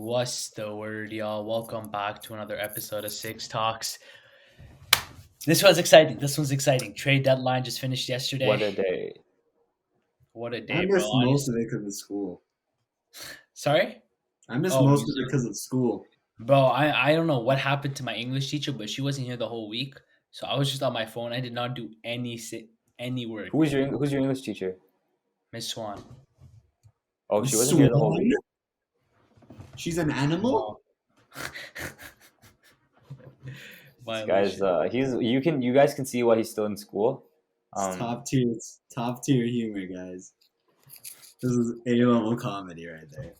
What's the word, y'all? Welcome back to another episode of Six Talks. This one's exciting. Trade deadline just finished yesterday. What a day. What a I day, bro. missed most Honestly. of it because of school. Sorry? I missed Oh, most of it because of school. bro, I don't know what happened to my English teacher, but she wasn't here the whole week. So I was just on my phone. I did not do any work. Who's your English teacher? Miss Swan. Oh, she wasn't here the whole Swan? week. She's an animal? My Guys, English. you guys can see why he's still in school. It's top tier humor, guys. This is A-level comedy right there.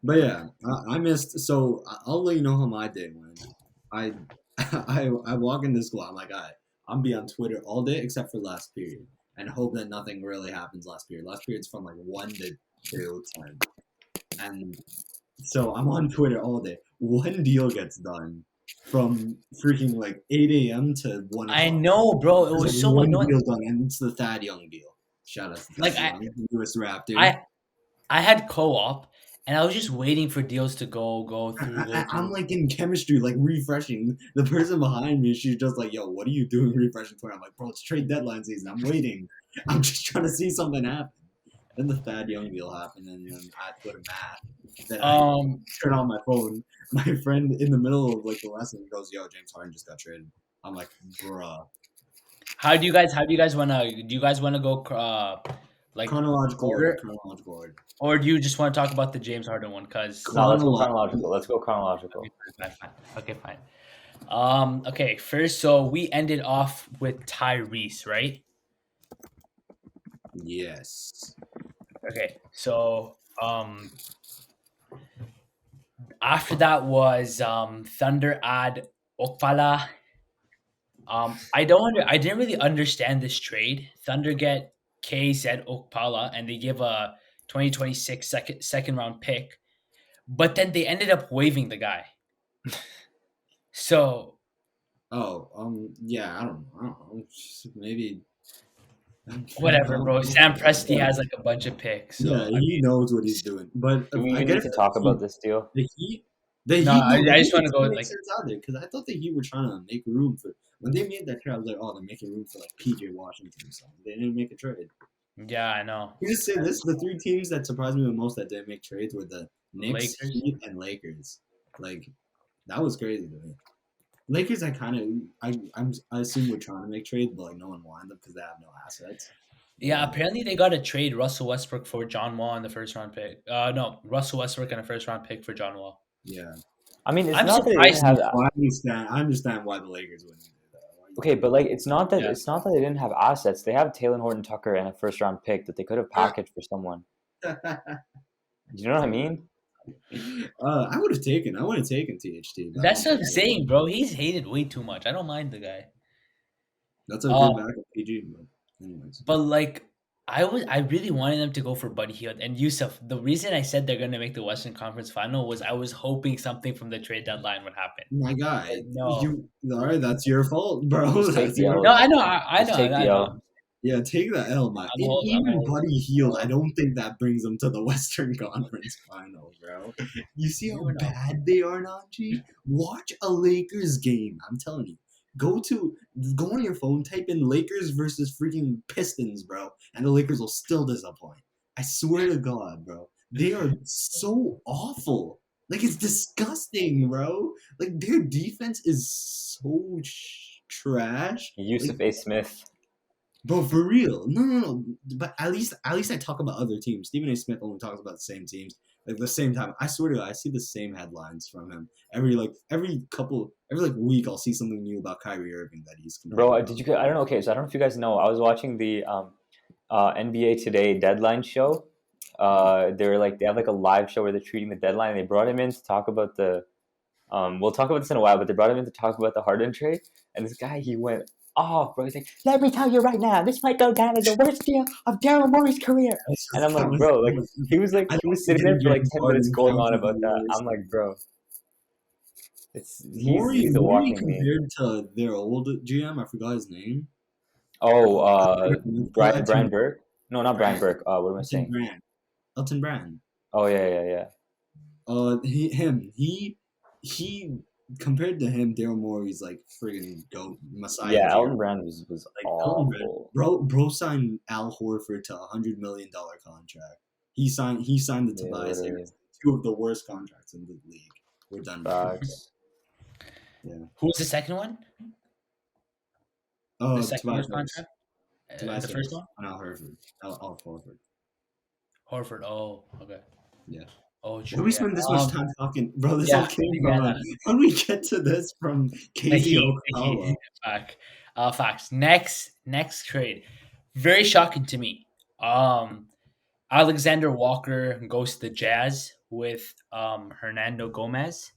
But yeah, I missed. So I'll let you know how my day went. I I walk into school. I'm like, I'm be on Twitter all day except for last period, and hope that nothing really happens last period. Last period's from like 1 to 10, and so I'm on Twitter all day. One deal gets done from freaking like 8 a.m. to 1 I o'clock. know, bro. It There's was like so one annoying. deal done, and it's the Thad Young deal. Shout out to Like Thad Young, newest Raptor. I had co-op and I was just waiting for deals to go through. I'm like in chemistry, like refreshing. The person behind me, she's just like, "Yo, what are you doing refreshing Twitter?" I'm like, "Bro, it's trade deadline season. I'm waiting. I'm just trying to see something happen." Then the Thad Young deal happened, and then I put a math. Then I turn on my phone. My friend in the middle of like the lesson goes, "Yo, James Harden just got traded." I'm like, "Bruh." How do you guys wanna go like Chronological order, order. or do you just want to talk about the James Harden one? Cause No, let's go Chronological. chronological. Let's go chronological. okay, fine. Okay, first, so we ended off with Tyrese, right? Yes. Okay, so after that was Thunder add Okpala. I didn't really understand this trade. Thunder get KZ Okpala and they give a 2026 second round pick, but then they ended up waiving the guy. So Oh, yeah, I don't know. Maybe. whatever, bro. Sam Presti has like a bunch of picks. So Yeah, he knows what he's doing. But Do we I even get need it. to talk about this deal? The Heat, the no, Heat, no, the I Heat just want to go didn't with make like sense out there because I thought the Heat were trying to make room for. When they made that trade, I was like, oh, they're making room for like PJ Washington or something. They didn't make a trade. yeah, I know. You just say this: the three teams that surprised me the most that didn't make trades were the Knicks, Lakers. Heat, and Lakers. Like that was crazy to me. Lakers, I assume we're trying to make trades, but like no one wanted them because they have no assets. Yeah, apparently they got to trade Russell Westbrook for John Wall in the first round pick. No, Russell Westbrook in a first round pick for John Wall. Yeah, I mean, it's I'm not that they didn't surprised. have. I understand why the Lakers wouldn't do that. Okay, but like, Yeah. it's not that they didn't have assets. They have Taylor Horton Tucker and a first round pick that they could have packaged for someone. You know what I mean? I would have taken THT. That's what I'm saying, bro. He's hated way too much. I don't mind the guy. That's a good backup PG, but anyways. But like I really wanted them to go for Buddy Hield and Yousuf. The reason I said they're gonna make the Western Conference final was I was hoping something from the trade deadline would happen. My guy, But no. you all right? That's your fault, bro. Just take That's the your L. No, I know, I Just know, take I the know. L. Yeah, take the L, man. Even holding. Buddy Hield, I don't think that brings them to the Western Conference final, bro. You see how You know. bad they are, Najee? Watch a Lakers game. I'm telling you. Go on your phone, type in Lakers versus freaking Pistons, bro, and the Lakers will still disappoint. I swear to God, bro. They are so awful. Like it's disgusting, bro. Like their defense is so trash. Like, Yousuf A. Smith. bro, for real. No. But at least I talk about other teams. Stephen A. Smith only talks about the same teams. Like the same time. I swear to God, I see the same headlines from him. Every week I'll see something new about Kyrie Irving that he's Bro, complaining did you? I don't know. Okay, so I don't know if you guys know. I was watching the NBA Today deadline show. They have like a live show where they're treating the deadline. They brought him in to talk about the. We'll talk about this in a while, but they brought him in to talk about the Harden trade. And this guy, he went off, bro. He's like, "Let me tell you right now, this might go down as the worst deal of Daryl Morey's career." And I'm like, bro, like he was sitting there for like 10 minutes going on about that. I'm like, bro, he's a Morey walking meme. compared to their old GM. I forgot his name. Oh, Brian Burke? No, not Brian Burke. What am I saying? Elton Brand. Oh yeah. He compared to him, Daryl Morey's like friggin' goat Messiah Yeah, tier. Elton Brand was Like Elton Brand, awful. bro signed Al Horford to $100 million contract. He signed the Yeah, Tobias literally. Harris. Two of the worst contracts in the league. We're done with him. Facts. Yeah. Who was the second one? The second Tobias worst Harris. contract? Tobias The first Harris one? and Al Horford. Al Horford. Horford. Oh, okay. Yeah. Oh, Why do true. we Yeah. spend this much time talking, bro? This Yeah. all came from. Indiana. How do we get to this from The Casey Heat. Okpala? Fact. Facts. Next trade. Very shocking to me. Alexander Walker goes to the Jazz with Hernando Gomez,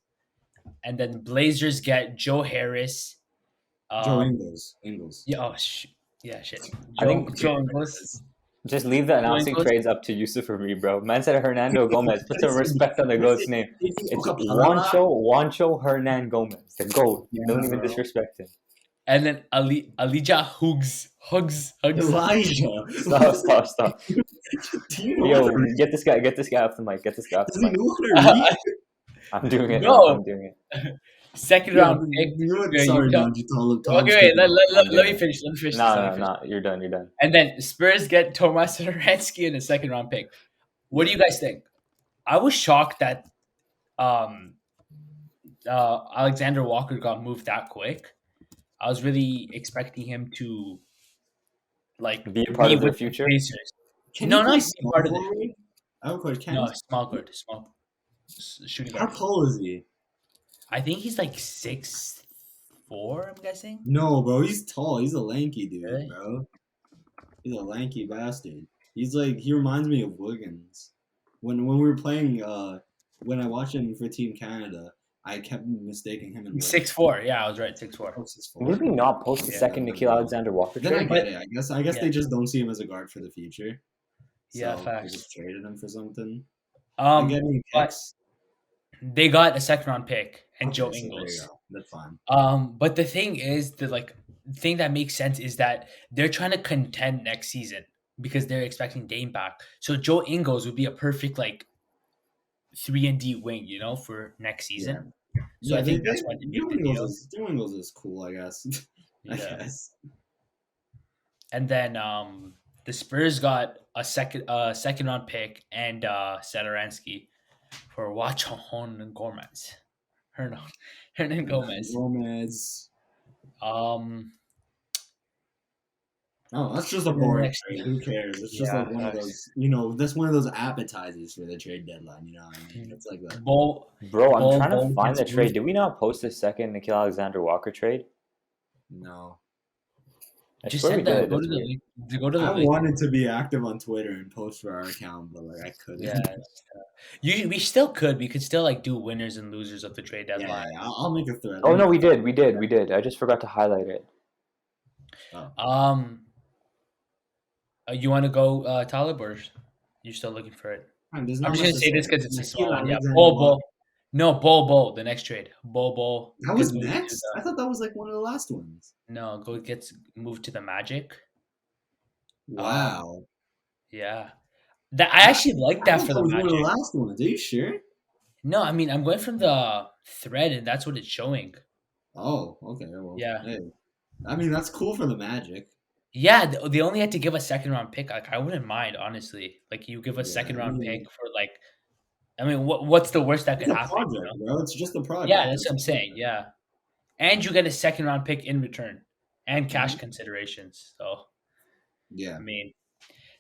and then Blazers get Joe Harris. Joe Um, Ingles. yeah. Yeah. Shit. I think Joe Ingles. just leave the Joe announcing Ingles. trades up to Yousuf for me, bro. Man said Hernando Gomez. Put some Listen, respect on the goat's name. Casey It's Okpala. Wancho Hernan Gomez, the goat. Yeah, Don't even bro. disrespect him. And then Elijah Hugs. Elijah. Stop. Do you know how Yo, to read? get this guy off the mic. Get this guy off Does the he mic. know how to read? I'm doing it. No. I'm doing it. Second Yeah, round pick. you know what? Yeah, Sorry, Utah. Manji Talib. Okay, wait. I'm Let doing me it. finish. Let me finish this. No. You're done. And then Spurs get Tomas Satoransky in a second round pick. What do you guys think? I was shocked that um, Alexander Walker got moved that quick. I was really expecting him to like Be a part of their with the future. Pacers. Can No, he not play be small part of it. forward? I have a question. No, small shooting How guard. tall is he? I think he's like 6'4", I'm guessing. No, bro, he's tall. He's a lanky dude, Really? bro. He's a lanky bastard. He reminds me of Wiggins. When we were playing, when I watched him for Team Canada, I kept mistaking him and Wiggins. 6'4". Yeah, I was right. 6'4". Oh, 6'4". Would we not post the Yeah, second Nikhil Alexander Walker Then I trade? get it. I guess Yeah. they just don't see him as a guard for the future. Yeah, So facts. they just traded him for something. I get any but picks. they got a second round pick and Okay, Joe so there you Ingles. go. That's fine. But the thing is, the thing that makes sense is that they're trying to contend next season because they're expecting Dame back. So Joe Ingles would be a perfect 3-and-D wing, for next season. So I think that's why they made the deal. Joe Ingles is cool, I guess. I Yeah. guess. And then the Spurs got a second round pick and Satoransky for Wachon Gomez. Hernan Gomez. Gomez. Um, Oh, that's just a And then boring next- trade. Who cares? It's just Yeah, like one of facts. those, that's one of those appetizers for the trade deadline. You know what I mean? It's like that. Bol Bro, I'm Bol- trying to Bol find the gets trade. moved. Did we not post the second Nikhil Alexander Walker trade? No. I Just swear we send that. did. Go That's to the weird. link. Go to the I link. wanted to be active on Twitter and post for our account, but I couldn't. Yeah. We still could. We could still do winners and losers of the trade Yeah, deadline. I'll make a thread. Oh no, we did. I just forgot to highlight it. You want to go Talib, or you still looking for it? I'm just gonna say this because it's a small one. Yeah, Bol. No, Bol. The next trade, Bol. That was gets moved to next. I thought that was like one of the last ones. No, gets moved to the Magic. Wow. Yeah, that I actually like that thought for that the was one of the Magic. last ones. Are you sure? No, I mean I'm going from the thread, and that's what it's showing. Oh, okay. Well, Yeah. Hey. I mean, that's cool for the Magic. Yeah, they only had to give a second round pick. I wouldn't mind, honestly. You give a second round pick for I mean, what's the worst that could It's a happen? project, bro. It's just a project. Yeah, that's what I'm saying. Yeah, and you get a second round pick in return and cash considerations. So Yeah. I mean,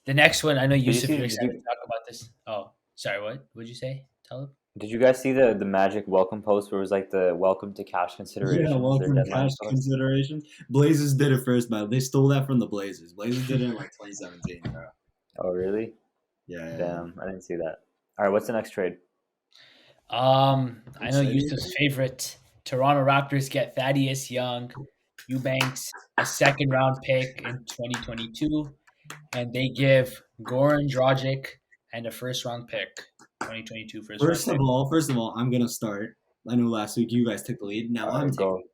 the next one I know you Yousuf, see- you're did excited you- to talk about this. Oh, sorry, what would you say, Talib? Did you guys see the Magic welcome post where it was the welcome to cash considerations? Yeah, their welcome deadline cash post? considerations. Blazers did it first, man. They stole that from the Blazers. Blazers did it in 2017, bro. Oh really? Yeah. Damn, I didn't see that. All right, what's the next trade? I know Exciting. Yousuf's favorite Toronto Raptors get Thaddeus Young, Eubanks, a second round pick in 2022, and they give Goran Dragic and a first round pick, 2022 first First round of all, I'm gonna start. I know last week you guys took the lead. Now All I'm right, go. pick.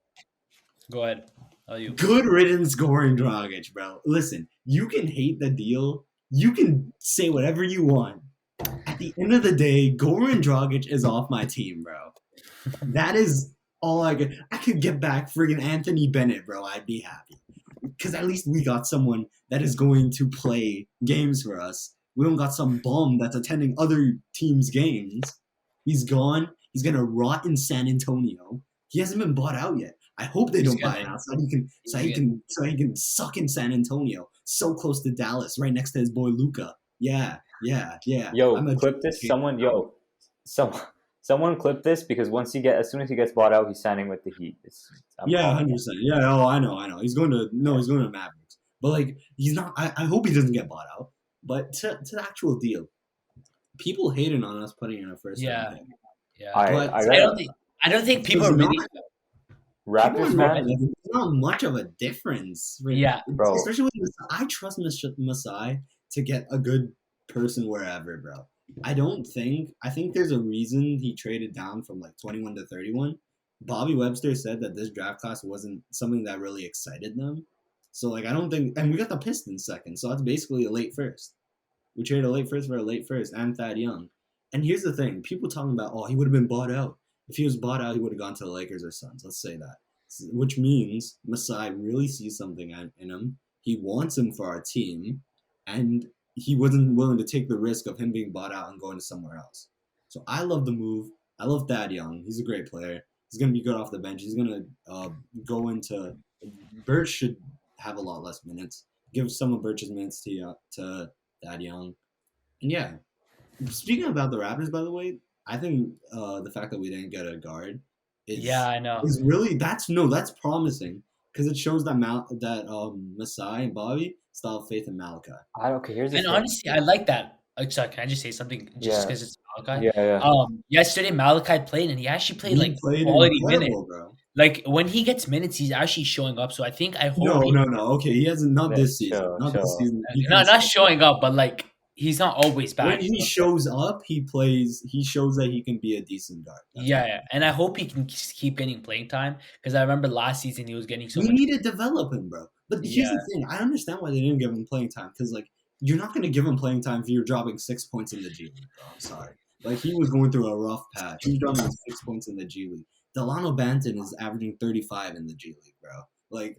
Go ahead. You. Good riddance, Goran Dragic, bro. Listen, you can hate the deal. You can say whatever you want. At the end of the day, Goran Dragic is off my team, bro. That is all I could. I could get back friggin' Anthony Bennett, bro. I'd be happy because at least we got someone that is going to play games for us. We don't got some bum that's attending other teams' games. He's gone. He's gonna rot in San Antonio. He hasn't been bought out yet. I hope they He's don't buy gonna. him out so he can suck in San Antonio, so close to Dallas, right next to his boy Luca. Yeah. Yo, I'm a clip this. Some someone clip this because as soon as he gets bought out, he's signing with the Heat. I'm Yeah, calling it. 100%. Yeah, oh, I know. He's going to Mavericks. But like, he's not. I hope he doesn't get bought out. But to the actual deal, people hated on us putting in a first round Yeah, pick. yeah. All right, But I I got don't think. I don't think people there's are not really. people are Raptors not, fans, there's not much of a difference, Yeah, bro. especially with I trust Masai to get a good person wherever, bro. I think there's a reason he traded down from like 21 to 31. Bobby Webster said that this draft class wasn't something that really excited them. So like I don't think, and we got the Pistons second, so that's basically a late first. We traded a late first for a late first and Thad Young. And here's the thing: people talking about, oh, he would have been bought out. If he was bought out, he would have gone to the Lakers or Suns. Let's say that, which means Masai really sees something in him. He wants him for our team, and he wasn't willing to take the risk of him being bought out and going to somewhere else. So I love the move. I love Thad Young. He's a great player. He's gonna be good off the bench. He's gonna go into. Birch should have a lot less minutes. Give some of Birch's minutes to Thad Young. And yeah, speaking about the Raptors, by the way, I think the fact that we didn't get a guard yeah. is I know. is really that's promising because it shows that Masai and Bobby still have faith in Malachi. Okay, here's the And thing. honestly, I like that. Sorry, can I just say something? Just Yeah, because it's Malachi. yeah. Yesterday Malachi played, and he actually played He like played quality minutes. incredible, bro. Like when he gets minutes, he's actually showing up. So I hope No. Okay, he hasn't. Not this season. Chill, Not this chill. season. not showing up, but like he's not always When back. he shows up, he plays. He shows that he can be a decent guard. Yeah, and I hope he can keep getting playing time because I remember last season he was getting so We much. need to develop him, bro. But here's Yeah, the thing: I understand why they didn't give him playing time because, like, you're not going to give him playing time if you're dropping 6 points in the G League, bro. I'm sorry. Like, he was going through a rough patch. He was dropping 6 points in the G League. Delano Banton is averaging 35 in the G League, bro. Like,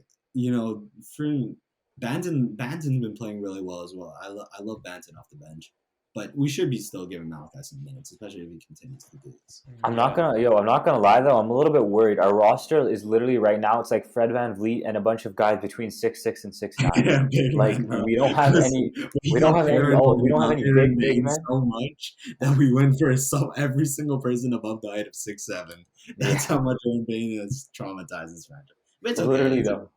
Banton's been playing really well as well. I love Banton off the bench. But we should be still giving Malachi some minutes, especially if he continues to do this. I'm not gonna lie though. I'm a little bit worried. Our roster is literally right now. It's like Fred VanVleet and a bunch of guys between 6'6" and 6'9". Yeah, big Like man, bro. we don't have any. We don't have any. We don't have any big men. So much that we went for every single person above the height of 6'7". That's how much Aaron Bain has traumatized this franchise. But it's okay. Literally though.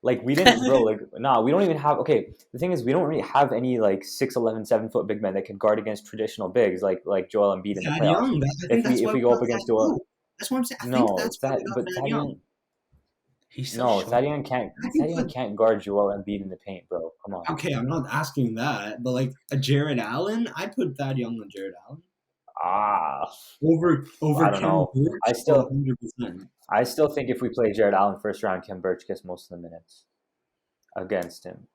Like we didn't, bro. Like we don't even have. Okay, the thing is, we don't really have any like 6'11", 7-foot big men that can guard against traditional bigs like Joel Embiid in the Thad playoffs. Young. If we go up against Joel, that's what I'm saying. I no, think that's why that we got but Thad Thad Young. Young, he's so no, short. Thad Young can't guard Joel Embiid in the paint, bro. Come on. Okay, I'm not asking that, but like a Jared Allen, I put Thad Young on Jared Allen over I don't Ken know. Birch, I still 100%. I still think if we play Jared Allen first round, Ken Birch gets most of the minutes against him.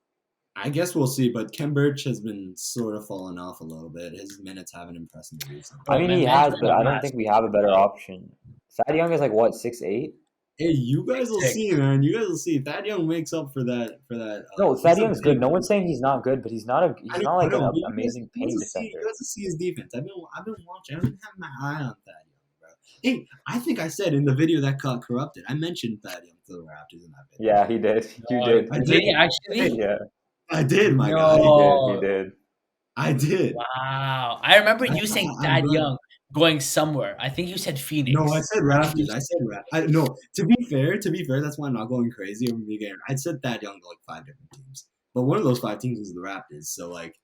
I guess we'll see, but Ken Birch has been sort of falling off a little bit. His minutes haven't impressed me recently. I mean, man, he man's has, but not I don't fast. think we have a better option. Thad Young is like what 6'8". Hey, you guys will 6'6". see, man. You guys will see. Thad Young makes up for that. No, Thad he's a Young's good. big- No one's saying he's not good, but he's not like I an know, but amazing you guys paint will see. defender. You guys will see his defense. I've been watching. I've been having my eye on Thad Young, bro. Hey, I think I said in the video that got corrupted, I mentioned Thad Young to the Raptors in that video. Yeah, he did. You did. I Did he actually? Yeah, I did, my No. guy. he did. I did. Wow, I remember you saying Thad Young going somewhere. I think you said Phoenix. No, I said Raptors. I said Raptors. No, to be fair, that's why I'm not going crazy over the game. I said Thad Young to like 5 different teams, but one of those 5 teams was the Raptors. So like,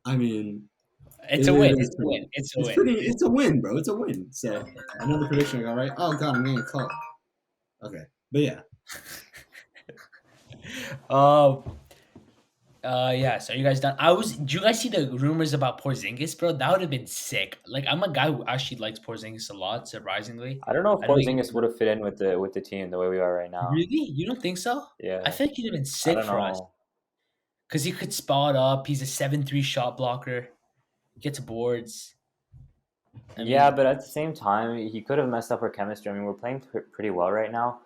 I mean, It's a win. It's a win. It's a win. It's a win, bro. It's a win. So another prediction I got right. Oh god, I'm getting a call. Okay, but yeah. Yeah. So are you guys done? Did you guys see the rumors about Porzingis, bro? That would have been sick. Like, I'm a guy who actually likes Porzingis a lot. Surprisingly, I don't know if I don't think- Porzingis would have fit in with the team the way we are right now. really, you don't think so? Yeah, I think he'd have been I sick don't for us know. because he could spot up. He's a 7'3" shot blocker. gets boards. Yeah, but at the same time, he could have messed up our chemistry. I mean, we're playing pretty well right now.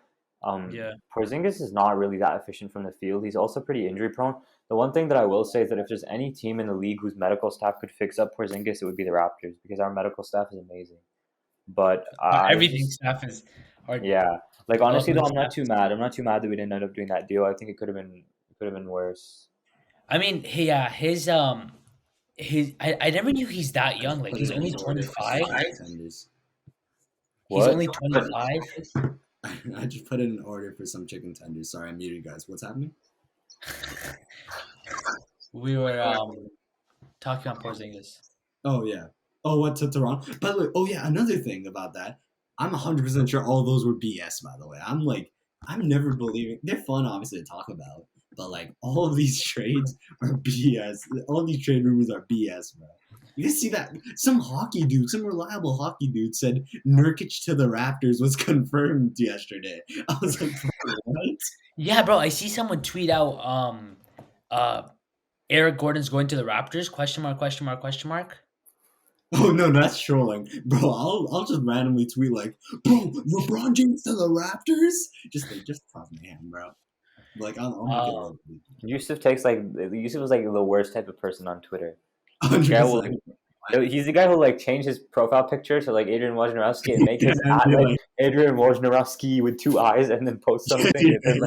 Yeah. Porzingis is not really that efficient from the field. He's also pretty injury prone. The one thing that I will say is that if there's any team in the league whose medical staff could fix up Porzingis, it would be the Raptors because our medical staff is amazing. But I Everything just, staff is our yeah, like honestly though, development I'm not staff. too mad. I'm not too mad that we didn't end up doing that deal. I think it could have been worse. I mean, his I never knew he's that I young. just Like put he's in only an order for 25. some tenders. He's What? only 25. I just put in an order for some chicken tenders. Sorry, I muted you guys. What's happening? We were talking about Porzingis. Oh yeah. Oh, what to Toronto? By the way, oh yeah, another thing about that. I'm 100% sure all those were BS. By the way, I'm never believing. They're fun, obviously, to talk about, but like all of these trades are BS. All these trade rumors are BS, bro. You guys see that? Some hockey dude, some reliable hockey dude said Nurkic to the Raptors was confirmed yesterday. I was like, bro, what? Yeah, bro. I see someone tweet out uh Eric Gordon's going to the Raptors? Question mark, question mark, question mark. Oh no, that's trolling, bro. I'll just randomly tweet like, bro, LeBron James to the Raptors. Just cross my hand, bro. Like I'll make it Uh, look Yusuf was like the worst type of person on Twitter. The hundred guy will, percent. he's the guy who like change his profile picture to like Adrian Wojnarowski and make his And ad be like like, Adrian Wojnarowski with two eyes and then post something. And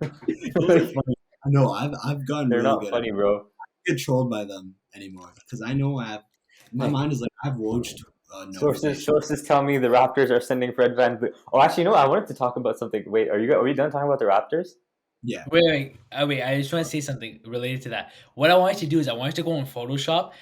then, those are like, funny. I know I've gotten they're really not good at funny, bro. get trolled by them anymore because I know I have my Hey, mind is like I've watched sources notifications. sources tell me the Raptors are sending Fred VanVleet. Oh, actually, no. I wanted to talk about something. Wait, are we done talking about the Raptors? Yeah, wait. I just want to say something related to that. What I wanted to do is I wanted to go in Photoshop,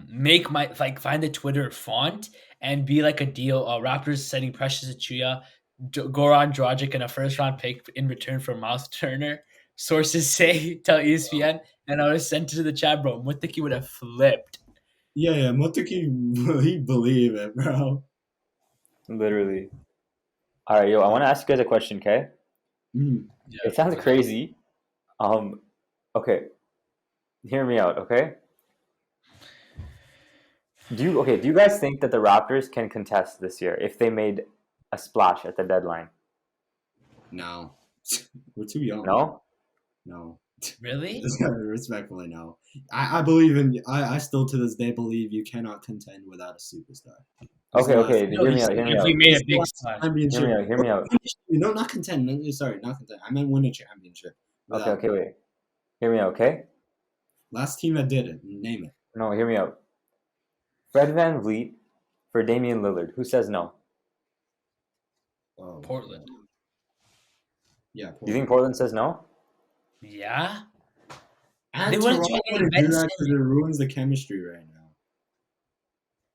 make my like find the Twitter font and be like a deal. Raptors sending Precious Achuya, Goran Dragic, and a first round pick in return for Miles Turner. Sources say tell ESPN, and I was sent it to the chat, bro. Mutaki would have flipped. yeah. Motoki, he believe it, bro. Literally. All right, yo. I want to ask you guys a question. Okay, Mhm. it sounds crazy. Um, okay. Hear me out. Okay. Do you guys think that the Raptors can contest this year if they made a splash at the deadline? No, we're too young. No? No. Really? Respectfully, no. I believe in. I still to this day believe you cannot contend without a superstar. This is the Okay, last. okay. No, Hear me out. Hear me if we out. made This a is the big last splash. Hear championship. me out. Hear me out. No, not contend. Sorry, not contend. I meant win a championship. Okay, Without okay, wait. Hear me out, okay? last team that did it. Name it. No, hear me out. Fred Van Vliet for Damian Lillard. Who says no? Oh, Portland. yeah. Do you think Portland. Portland says no? Yeah. They And wouldn't Toronto trade any wouldn't do Ben that because Simmons. it ruins the chemistry right now.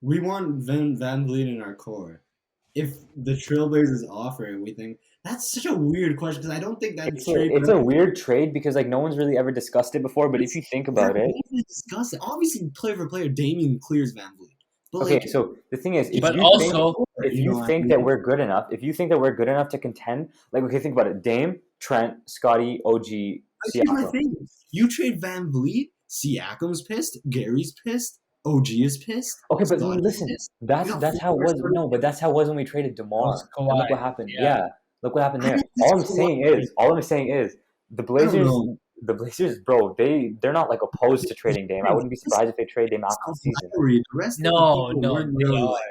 We want Van Vliet in our core. If the Trailblazers offer it, we think that's such a weird question because I don't think that trade. It's a weird trade because like no one's really ever discussed it before. But if you think about it, we discuss it. Obviously, player for player, Damian clears Van Vliet. But okay. like, So the thing is, But also, if you think that we're good enough, if you think that we're good enough to contend, like okay, think about it: Dame, Trent, Scotty, OG, here's my Siakam. thing: you trade Van Vliet, Siakam's pissed, Gary's pissed, OG is pissed. Okay, but Scotty's listen, pissed. that's how it was. No, but that's how it was when we traded DeMar. also And look what Kawhi. happened. Yeah. Yeah, look what happened I there. think it's Kawhi. All I'm saying is the I don't Blazers. know. The Blazers, bro, they're not like opposed to trading Dame. I wouldn't be surprised if they trade Dame after the season. The rest of the No, people no, weren't they really are. like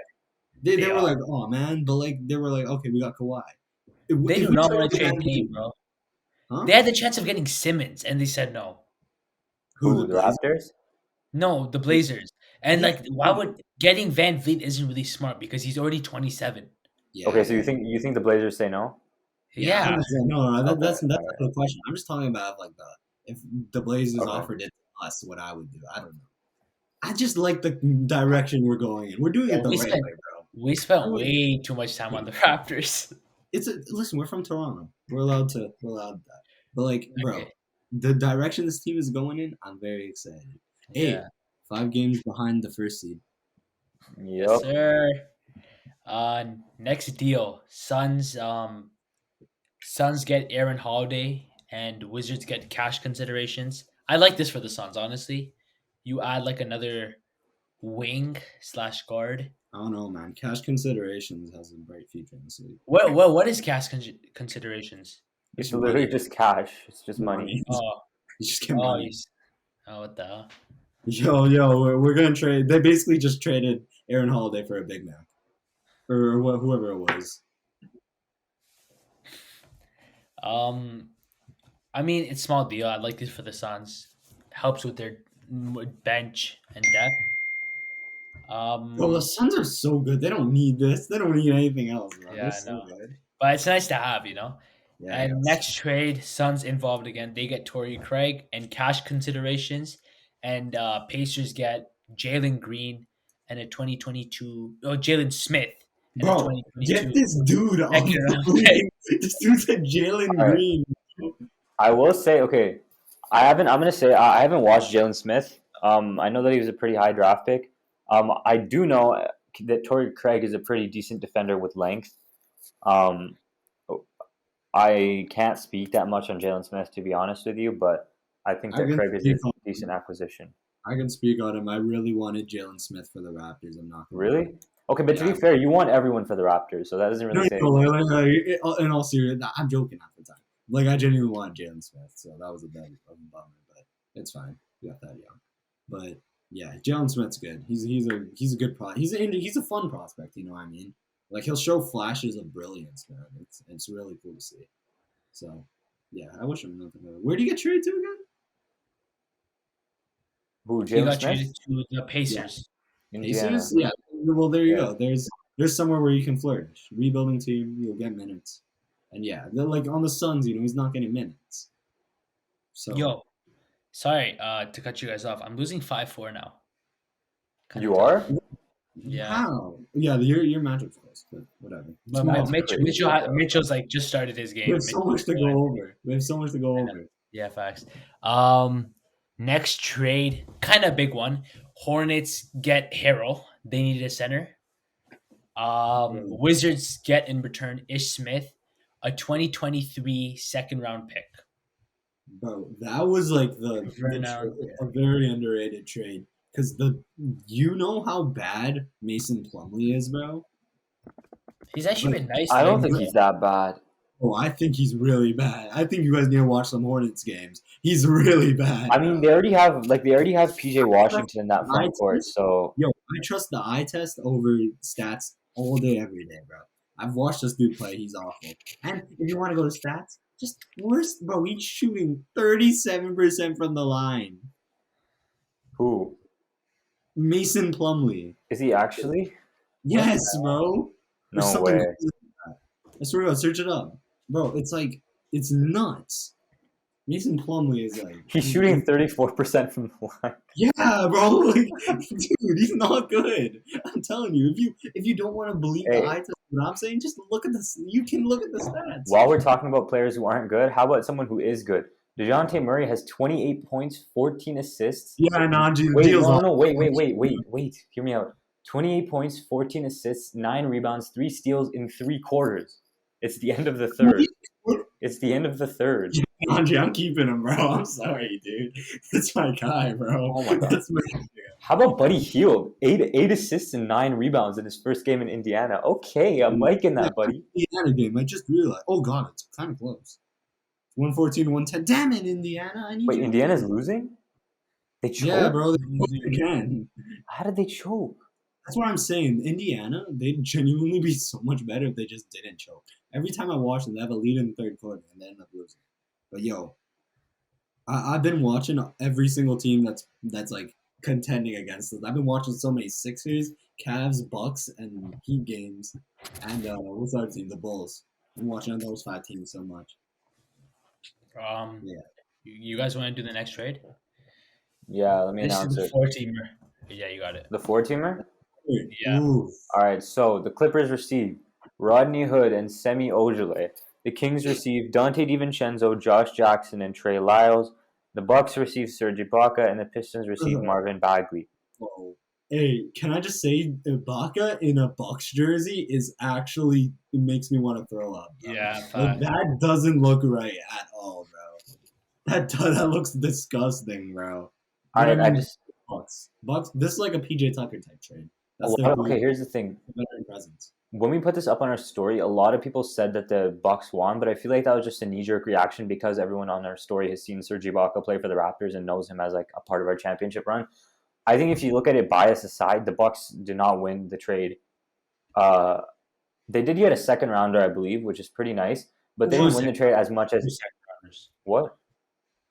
they They were are. like, oh man, but like they were like, okay, we got Kawhi. They If do we not trade want to trade Van Dame, Vliet, bro. huh? They had the chance of getting Simmons, and they said no. Who the The Blazers? Raptors? No, the Blazers. And Yeah, like, why would getting Van Vliet isn't really smart because he's already 27. Okay, so yeah. you think the Blazers say no? Yeah, Yeah. 100%. No, Okay, that's not alright. the question. I'm just talking about like if the Blazers Okay. offered it to us, what I would do. I don't know. I just like the direction we're going in. We're doing Yeah, it the right way, bro. we spent way too much time on the Raptors. Listen. We're from Toronto. We're allowed that. But like, bro, Okay. the direction this team is going in, I'm very excited. Hey, Yeah. 5 games behind the first seed. Yes, Yep. sir. Next deal. Suns get Aaron Holiday and Wizards get cash considerations. I like this for the Suns, honestly. You add like another wing / guard. I don't know, man. Cash Considerations has a bright future in this league. What is cash considerations? It's It's literally money. just cash. It's just money. Money. Oh, You just get oh, money. what the hell? Yo, we're gonna trade. They basically just traded Aaron Holiday for a Big Mac, or whoever it was. I mean, it's small deal. I like this for the Suns. Helps with their bench and depth. Bro, the Suns are so good. They don't need this. They don't need anything else, bro. Yeah, They're I so know. good. But it's nice to have, you know. Yeah. And next trade, Suns involved again. They get Torrey Craig and cash considerations, and Pacers get Jalen Green and a 2022. Oh, Jalen Smith and a Bro, 2022. get this dude off second the round league. This dude's a Jalen All right. Green. I will say, okay, I haven't watched Jalen Smith. I know that he was a pretty high draft pick. I do know that Torrey Craig is a pretty decent defender with length. I can't speak that much on Jalen Smith, to be honest with you, but I think that Craig is a decent acquisition. I can speak on him. I really wanted Jalen Smith for the Raptors. I'm not gonna lie. Really? Okay, but to be fair, you want everyone for the Raptors, so that doesn't really say. In all seriousness, I'm joking half the time. Like, I genuinely want Jalen Smith, so that was a bummer, but it's fine. We got that young. But yeah, Jalen Smith's good. He's a good pro. He's a fun prospect. You know what I mean? Like, he'll show flashes of brilliance, man. It's really cool to see. So yeah, I wish him nothing better. Where do you get traded to again? Who, He Jalen got Smith? traded to the Pacers. Indiana. Pacers? Yeah. Well, there you go. There's somewhere where you can flourish. Rebuilding team, you'll get minutes. And yeah, they're like on the Suns, you know, he's not getting minutes. So Yo, sorry to cut you guys off. I'm losing 5-4 now. Kinda You tough. are? Yeah. How? Yeah, your matchup's close, but whatever. But That's Mitchell's like just started his game. We have so much to go over. Yeah, facts. Next trade, kind of big one. Hornets get Harrell. They needed a center. Wizards get in return Ish Smith, a 2023 second round pick. Bro, that was like a very underrated trade. Because you know how bad Mason Plumlee is, bro? He's actually been nice. I don't think he's that bad. Oh, I think he's really bad. I think you guys need to watch some Hornets games. He's really bad. I mean, they already have PJ Washington in that front court, so Yo, I trust the eye test over stats all day, every day, bro. I've watched this dude play. He's awful. And if you want to go to stats, just worse, bro. He's shooting 37% from the line. who Mason Plumlee. is he actually? Yes, bro. There's No something way. I swear to God, search it up. Bro, it's nuts. Mason Plumlee is like He's shooting 34% from the line. Yeah, bro. Like, dude, he's not good. I'm telling you, if you don't want to believe the eye test, what I'm saying, just look at this. You can look at the stats. While we're talking about players who aren't good, how about someone who is good? DeJounte Murray has 28 points, 14 assists. Yeah, Najee. Wait. Hear me out. 28 points, 14 assists, 9 rebounds, 3 steals in 3 quarters. It's the end of the third. Najee, I'm keeping him, bro. I'm sorry, dude. It's my guy, bro. Oh my God. That's my guy. How about Buddy Hield? 8 assists and 9 rebounds in his first game in Indiana. Okay, I'm liking that, buddy. Indiana game. I just realized. Oh God, it's kind of close. 114, 110. Damn it, Indiana! I need Wait, you. Indiana's losing? They choked? Yeah, bro. They can. How did they choke? That's what I'm saying. Indiana, they'd genuinely be so much better if they just didn't choke. Every time I watch them, they have a lead in the third quarter and they end up losing. But yo, I've been watching every single team that's like contending against us. I've been watching so many Sixers, Cavs, Bucks, and Heat games, and what's our team? The Bulls. I'm watching those 5 teams so much. Yeah. You guys want to do the next trade? Yeah, let me This announce is it. the 4-teamer. Yeah, you got it. The 4-teamer? Yeah. Ooh. All right, so the Clippers receive Rodney Hood and Semi Ojeleye. The Kings receive Dante DiVincenzo, Josh Jackson, and Trey Lyles. The Bucks receive Serge Ibaka, and the Pistons receive Marvin Bagley. Whoa. Hey, can I just say, Ibaka in a Bucks jersey is actually, it makes me want to throw up. Bro. Yeah, Like, that doesn't look right at all, bro. That looks disgusting, bro. All right, Bucks. Bucks. This is like a PJ Tucker type trade. That's their Okay, here's the thing. veteran presence. When we put this up on our story, a lot of people said that the Bucks won, but I feel like that was just a knee-jerk reaction because everyone on our story has seen Serge Ibaka play for the Raptors and knows him as like a part of our championship run. I think if you look at it bias aside, the Bucks did not win the trade. They did get a second rounder, I believe, which is pretty nice, but they didn't win the trade as much as 2 second rounders. what?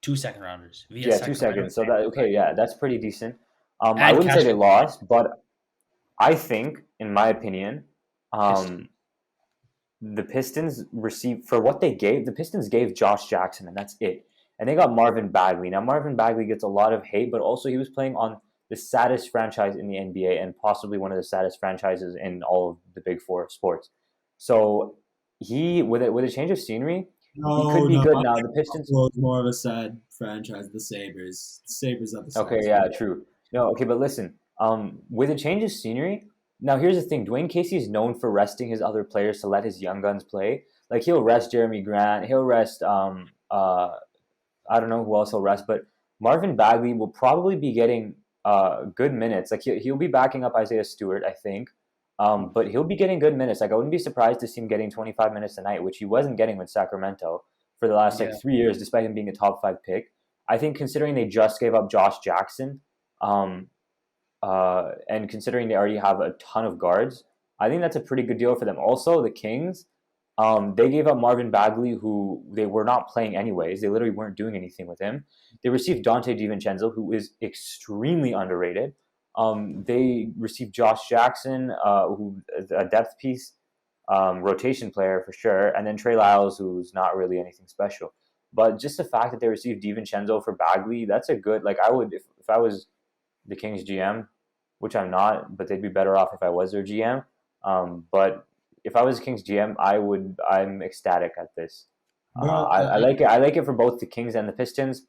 2 second rounders. Yeah, 2 seconds. So that okay, yeah, that's pretty decent. I And wouldn't say cash they lost, but I think, in my opinion, Pistons. the Pistons received for what they gave. The Pistons gave Josh Jackson, and that's it. And they got Marvin Bagley. Now Marvin Bagley gets a lot of hate, but also he was playing on the saddest franchise in the NBA and possibly one of the saddest franchises in all of the Big Four sports. So he, with a change of scenery, he could be good I now. think The Pistons. Buffalo is more of a sad franchise. The Sabres. The Sabres are the Okay, saddest. yeah, true. No, okay, but listen. With a change of scenery, now here's the thing. Dwayne Casey is known for resting his other players to let his young guns play. Like he'll rest Jeremy Grant. He'll rest I don't know who else he'll rest, but Marvin Bagley will probably be getting good minutes. Like he'll be backing up Isaiah Stewart, I think. But he'll be getting good minutes. Like I wouldn't be surprised to see him getting 25 minutes a night, which he wasn't getting with Sacramento for the last Yeah. like 3 years, despite him being a top 5 pick. I think considering they just gave up Josh Jackson, and considering they already have a ton of guards, I think that's a pretty good deal for them. Also, the Kings, they gave up Marvin Bagley, who they were not playing anyways. They literally weren't doing anything with him. They received Dante DiVincenzo, who is extremely underrated. They received Josh Jackson, who is a depth piece, rotation player for sure, and then Trey Lyles, who's not really anything special. But just the fact that they received DiVincenzo for Bagley, that's a good. Like I would, if I was the Kings GM, which I'm not, but they'd be better off if I was their GM. But if I was Kings GM, I'm ecstatic at this. Bro, I like it. I like it for both the Kings and the Pistons.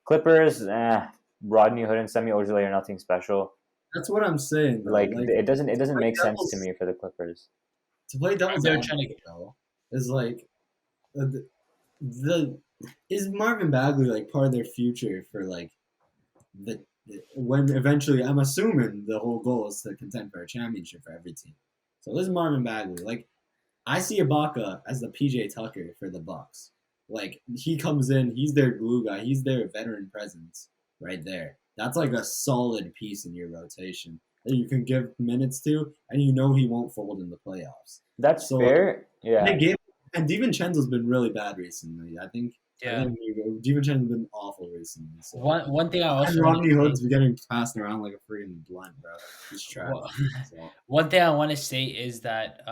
Clippers, Rodney Hood and Semi Ojeleye are nothing special. that's what I'm saying. Though. Like it doesn't to play make sense to devil's- me for the Clippers. To play devil's They're advocate, trying to- though, is like the is Marvin Bagley like part of their future for like the when eventually I'm assuming the whole goal is to contend for a championship for every team. So this is Marvin Bagley. Like I see Ibaka as the PJ Tucker for the Bucks. Like he comes in, he's their glue guy, he's their veteran presence right there. That's like a solid piece in your rotation that you can give minutes to, and you know he won't fold in the playoffs. That's So, fair. Yeah. They gave, and DiVincenzo's been really bad recently. I think DiVincenzo's been awful recently. So. One thing I And also Rodney wanna Hood's getting passed around like a freaking blunt, bro. He's trash. Well, So. one thing I want to say is that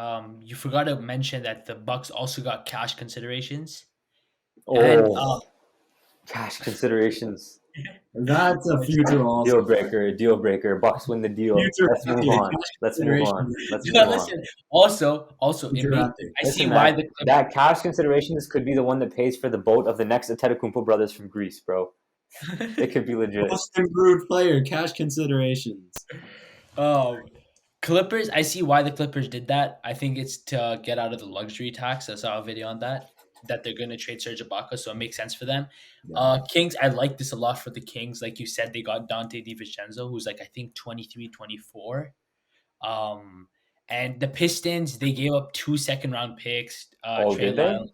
you forgot to mention that the Bucks also got cash considerations. And Cash considerations. That's a future all Deal breaker. Bucks win the deal. Future Let's move pick. on. Let's move on. Let's move yeah, on. listen. Also, it Future may, draft pick. I see Listen, why man, the Clippers. that cash considerations could be the one that pays for the boat of the next Antetokounmpo brothers from Greece, bro. It could be legit. Most improved player, cash considerations. Clippers. I see why the Clippers did that. I think it's to get out of the luxury tax. I saw a video on that they're going to trade Serge Ibaka, so it makes sense for them. Yeah. Kings, I like this a lot for the Kings. Like you said, they got Dante DiVincenzo, who's like I think 23, 24. And the Pistons, they gave up 2 second-round picks. Trey Did they? Lyles,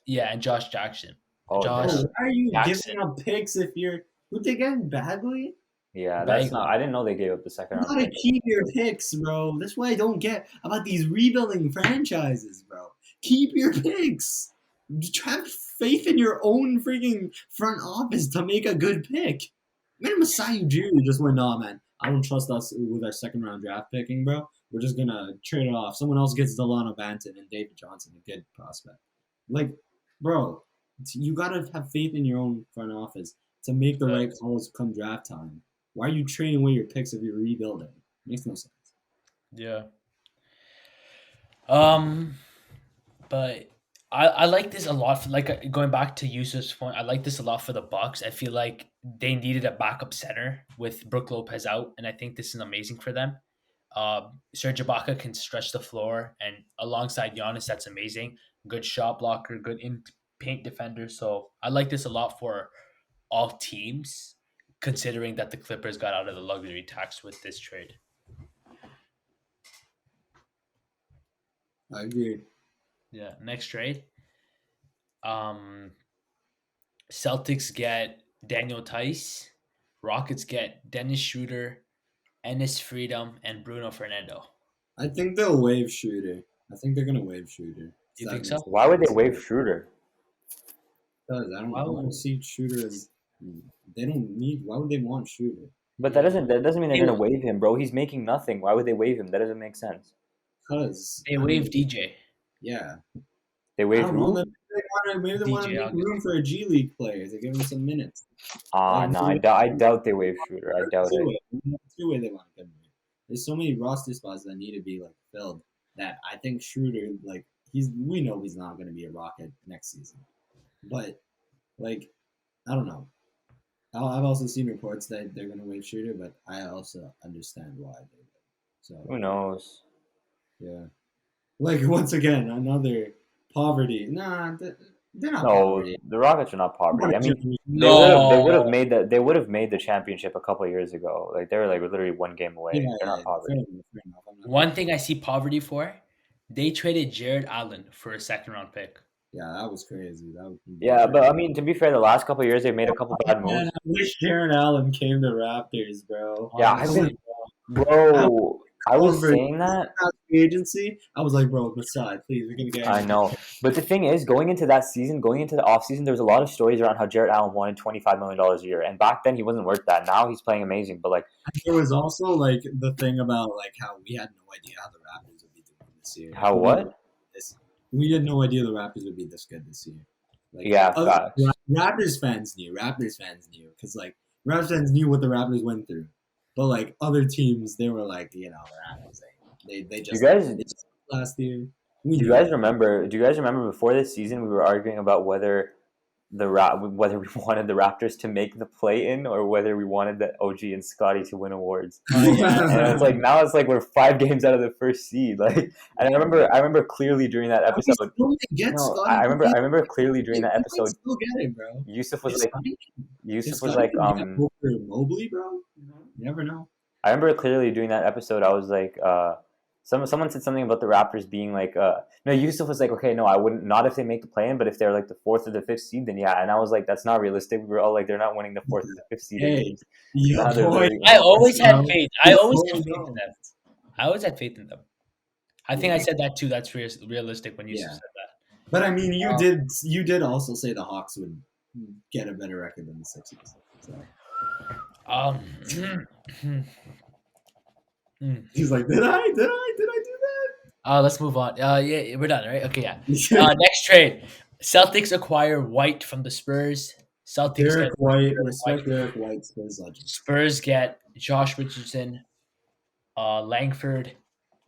yeah, and Josh Jackson. Oh, Josh- Bro, why are you Jackson. giving up picks if you're who they getting Bagley? yeah, that's Bagley. not. I didn't know they gave up the second You round. gotta pick. keep your picks, bro. That's what I don't get about these rebuilding franchises, bro. Keep your picks. Just have faith in your own freaking front office to make a good pick. Man, Masai Ujiri just went, nah, man. I don't trust us with our second round draft picking, bro. We're just gonna trade it off. Someone else gets Delano Banton and David Johnson, a good prospect. Like, bro, you gotta have faith in your own front office to make the right calls come draft time. Why are you trading away your picks if you're rebuilding? Makes no sense. Yeah. But I like this a lot. For, like going back to Yusuf's point, I like this a lot for the Bucks. I feel like they needed a backup center with Brook Lopez out, and I think this is amazing for them. Serge Ibaka can stretch the floor, and alongside Giannis, that's amazing. Good shot blocker, good in paint defender. So I like this a lot for all teams. considering that the Clippers got out of the luxury tax with this trade. I agree. Yeah. Next trade. Celtics get Daniel Tice. Rockets get Dennis Schroeder, Ennis Freedom, and Bruno Fernando. I think they'll waive Shooter. I think they're gonna waive Shooter. You think so? Why would they waive Schroeder? Because I Why don't would- see Shooter as they don't need. Why would they want Shooter? But that doesn't mean they're gonna waive him, bro. He's making nothing. Why would they waive him? That doesn't make sense. Because They waived DJ. Yeah, They I waive don't know. who? Maybe they want to DJ make Augustin. room for a G League player to give him some minutes. No, I doubt they waive Schroeder. I doubt it. Two-way they want to give him. There's so many roster spots that need to be like filled that I think Schroeder, like we know he's not going to be a Rocket next season, but like I don't know. I've also seen reports that they're going to waive Schroeder, but I also understand why they would. So Who knows? yeah, like once again another poverty. Nah, they're not No, poverty. the Rockets are not poverty. I mean, No. they would have made the championship a couple of years ago. Like they were like literally one game away. Yeah, They're not poverty. fair enough. I'm not- One thing I see poverty for, they traded Jared Allen for a second-round pick. Yeah, that was crazy. That was Yeah, but I mean, to be fair, the last couple of years they've made a couple bad Man, moves. I wish Jaron Allen came to Raptors, bro. Yeah, I Honestly, Bro, I was saying that. Free agency, I was like, bro, Masai, please, we're gonna get. I know. But the thing is, going into that season, going into the offseason, there was a lot of stories around how Jared Allen wanted $25 million a year. And back then, he wasn't worth that. Now he's playing amazing. But, like, There was also like the thing about like how we had no idea how the Raptors would be doing this year. how what? We had no idea the Raptors would be this good this year. Like, Yeah, other facts. Raptors fans knew. Because like Raptors fans knew what the Raptors went through, but like other teams, they were like, the Raptors. They just guys- they just last year. Do you guys remember before this season, we were arguing about whether whether we wanted the Raptors to make the play-in or whether we wanted the OG and Scotty to win awards. And it's like now it's like we're 5 games out of the first seed. Like, and I remember clearly during that episode. I remember clearly during that episode. Still get it, bro. Yousuf was It's like over Mobley, bro. You never know. I remember clearly during that episode. I was like, someone said something about the Raptors being like, no, Yousuf was like, okay, no, I wouldn't, not if they make the play-in, but if they're like the 4th or the 5th seed, then yeah. And I was like, that's not realistic. We were all like, they're not winning the 4th or the 5th seed. Hey, Now they're boy, literally- I always had faith. I always Oh, had faith no. in them. I always had faith in them. I think I said that too. That's realistic when you Yeah. said that. But I mean, you did also say the Hawks would get a better record than the Sixers. So he's like, did I do that? Let's move on. Yeah, we're done, right? Okay, yeah. Next trade. Celtics acquire White from the Spurs. Celtics Derek get White, respect Derek White, Spurs legend. Spurs get Josh Richardson, Langford,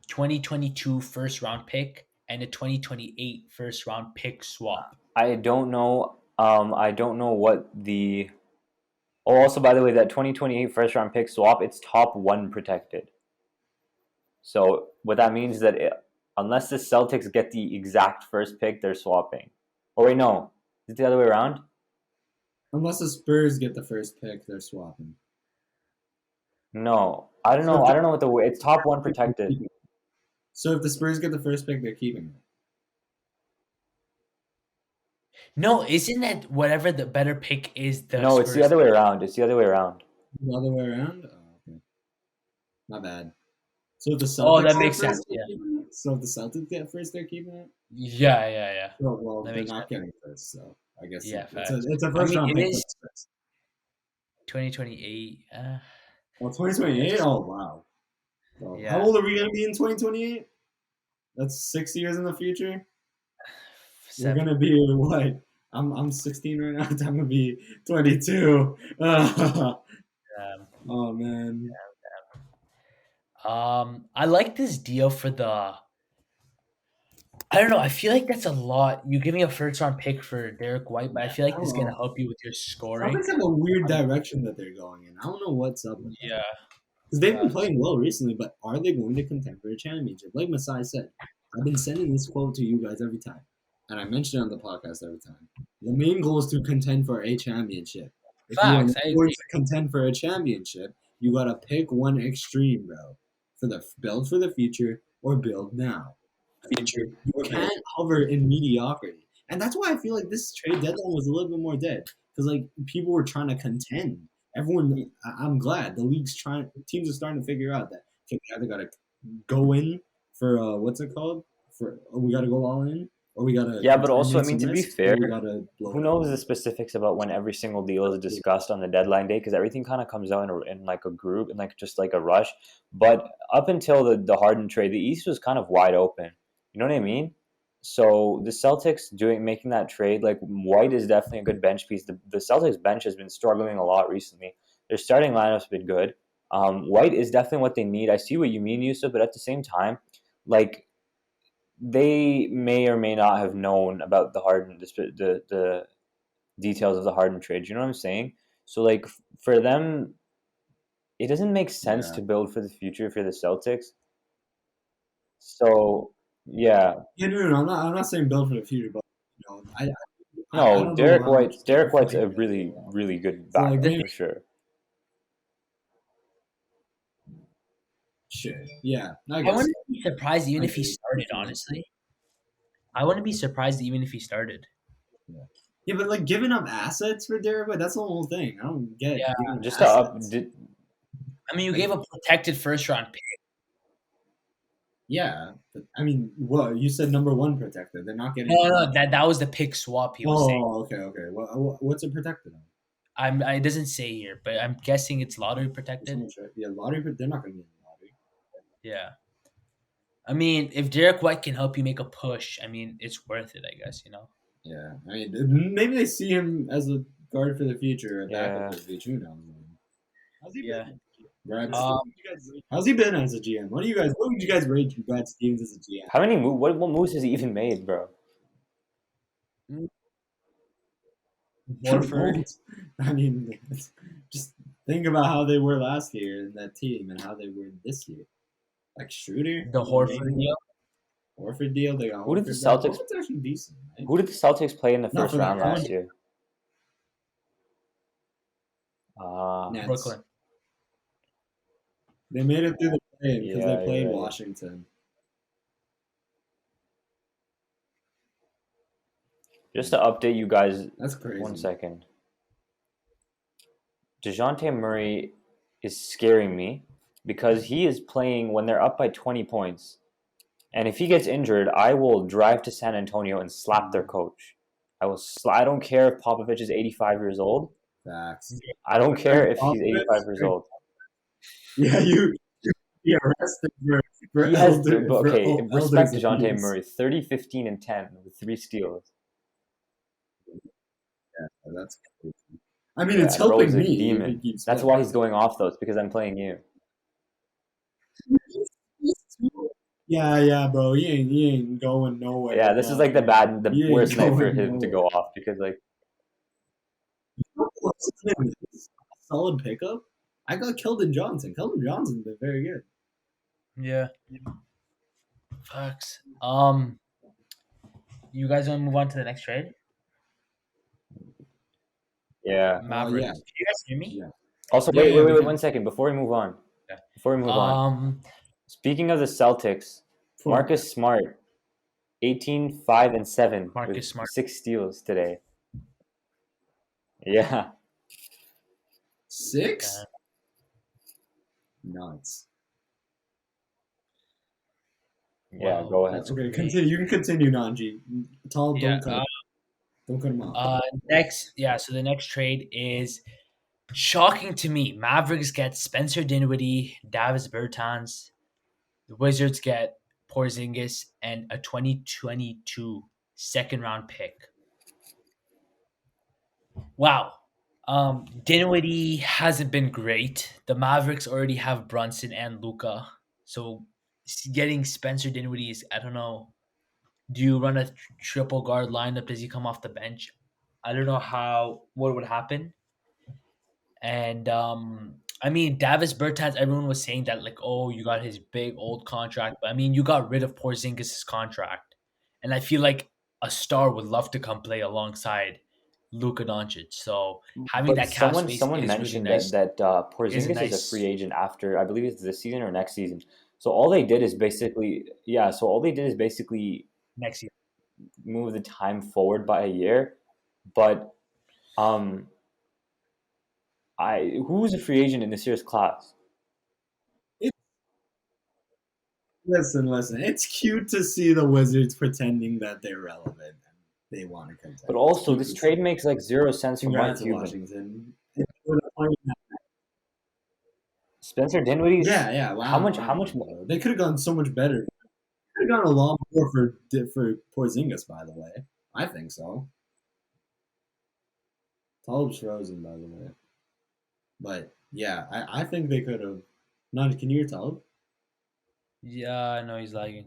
2022 first round pick, and a 2028 first round pick swap. I don't know. I don't know what the. Oh, also, by the way, that 2028 first round pick swap, it's top 1 protected. So what that means is that unless the Celtics get the exact first pick, they're swapping. Oh wait, no, is it the other way around? Unless the Spurs get the first pick, they're swapping. No, I don't know. I don't know what the it's top 1 protected. So if the Spurs get the first pick, they're keeping it. No, isn't that whatever the better pick is? No, it's the other way around. It's the other way around. The other way around? Oh, okay. My bad. So if the Celtics that get makes first, sense, they're yeah. keeping it? So if the Celtics get first, they're keeping it? Yeah. Oh, well, That they're makes not getting first, so I guess Yeah, it's a I first mean, round it pick. is 2028. Well, 2028? Oh, wow. So Yeah. How old are we going to be in 2028? That's 6 years in the future? We're going to be, what? I'm 16 right now. I'm going to be 22. Oh, man. I like this deal for the. I don't know. I feel like that's a lot. You give me a first round pick for Derek White, but I feel like this is gonna help you with your scoring. Celtics have a weird direction that they're going in. I don't know what's up with Yeah. Because they've been playing well recently, but are they going to contend for a championship? Like Masai said, I've been sending this quote to you guys every time, and I mention it on the podcast every time. The main goal is to contend for a championship. If you are Facts. not I going agree. to contend for a championship, you gotta pick one extreme, bro. For the build for the future or build now. You can't hover in mediocrity, and that's why I feel like this trade deadline was a little bit more dead because like people were trying to contend. Everyone, I'm glad the league's trying. Teams are starting to figure out that okay, we either gotta go in for what's it called? For we gotta go all in, or we gotta Yeah, but also, I take mean, some to be risks, or fair, we gotta blow who it up. knows the specifics about when every single deal is discussed on the deadline day? Because everything kind of comes out in like a group, in like just like a rush. But up until the Harden trade, the East was kind of wide open. You know what I mean? So the Celtics making that trade, like White is definitely a good bench piece. The Celtics bench has been struggling a lot recently. Their starting lineup's been good. White is definitely what they need. I see what you mean, Yusuf, but at the same time, like they may or may not have known about the Harden the details of the Harden trade. You know what I'm saying? So like for them, it doesn't make sense Yeah. to build for the future for the Celtics. So yeah, Yeah, no, I'm not saying build for the future, but you know, I no, don't know. Derek White's White, a really good so like backup The maybe for sure. shit. Yeah, I I guess. wouldn't be surprised even I if he agree. started, honestly. I wouldn't be surprised even if he started. Yeah. Yeah, but like giving up assets for Derek White, that's the whole thing. I don't get Yeah. giving up Just to assets. I mean, you Like, gave a protected first round pick. yeah, but I mean, what you said number one protected. They're not getting. No, that was the pick swap he was saying. Oh, okay. What's it protected on? It doesn't say here, but I'm guessing it's lottery protected. Yeah, lottery, but they're not going to get in the lottery. Yeah. I mean, if Derek White can help you make a push, I mean, it's worth it, I guess, you know? Yeah, I mean, maybe they see him as a guard for the future, a backup Yeah. for the future. Who knows? How's he Yeah. been? Brad, Um, how's he been as a GM? What would you guys rate Brad Stevens as a GM? How many what moves has he even made, bro? Horford, I mean, just think about how they were last year in that team and how they were this year. Like Schroeder, the Horford deal. Horford deal. They got Who did the Horford back. Celtics Horford's actually decent, right? Who did the Celtics play in the Not first for that round last contract. year? Nets. Brooklyn. They made it through the play because they Yeah, played you're right. Washington. Just to update you guys, That's crazy. 1 second. DeJounte Murray is scaring me because he is playing when they're up by 20 points. And if he gets injured, I will drive to San Antonio and slap their coach. I don't care if Popovich is 85 years old. Facts. I don't care if he's 85 years old. Yeah, you be arrested for He has elder, okay, for respect elders DeJounte abuse. Murray, 30, 15, and 10 with 3 steals. Yeah, that's crazy. I mean, it's Yeah, bro is helping a me if he demon. keeps That's playing. why he's going off those, because I'm playing you. Yeah, bro. He ain't going nowhere. Yeah, this is like the He ain't worst night for going him to nowhere. go off because like What's his name? Solid pickup. I got Keldon Johnson. Keldon Johnson's been very good. Yeah. Facts. You guys want to move on to the next trade? yeah. Mavericks. Yeah. Can you guys hear me? Yeah. Also, Yeah, wait, yeah, we can. 1 second before we move on. Okay. Before we move on. Speaking of the Celtics, Marcus Smart, 18, 5, and 7 Marcus with Smart. 6 steals today. Yeah. 6? Nuts. Yeah, Wow, go ahead. That's okay. Continue. You can continue, Nanji. Talib, Yeah. don't cut him off. So the next trade is shocking to me. Mavericks get Spencer Dinwiddie, Davis Bertans. The Wizards get Porzingis and a 2022 second round pick. Wow. Dinwiddie hasn't been great. The Mavericks already have Brunson and Luca. So getting Spencer Dinwiddie is, I don't know. Do you run a triple guard lineup? Does he come off the bench? I don't know what would happen. And I mean, Davis Bertans, everyone was saying that like, oh, you got his big old contract, but I mean, you got rid of Porzingis' contract, and I feel like a star would love to come play alongside Luka Doncic. So having But that cap space someone is really mentioned nice. that Is a Porzingis is a free nice agent after, I believe it's this season or next season. So all they did is basically, yeah. So all they did is basically next year. move the time forward by a year. But um, who's a free agent in this year's class? It, listen. It's cute to see the Wizards pretending that they're relevant and they want to But contend. It's also, cute this to see. trade makes like zero sense for Mark Congrats to Cuban. Washington. Spencer Dinwiddie's Yeah. how Wow, much? I How don't much? know, bro. They could have gone so much better. Could have gone a lot more for Porzingis, by the way. I think so. Talib's frozen, by the way. But yeah, I think they could have. Not can you hear Talib? Yeah, I know he's lagging.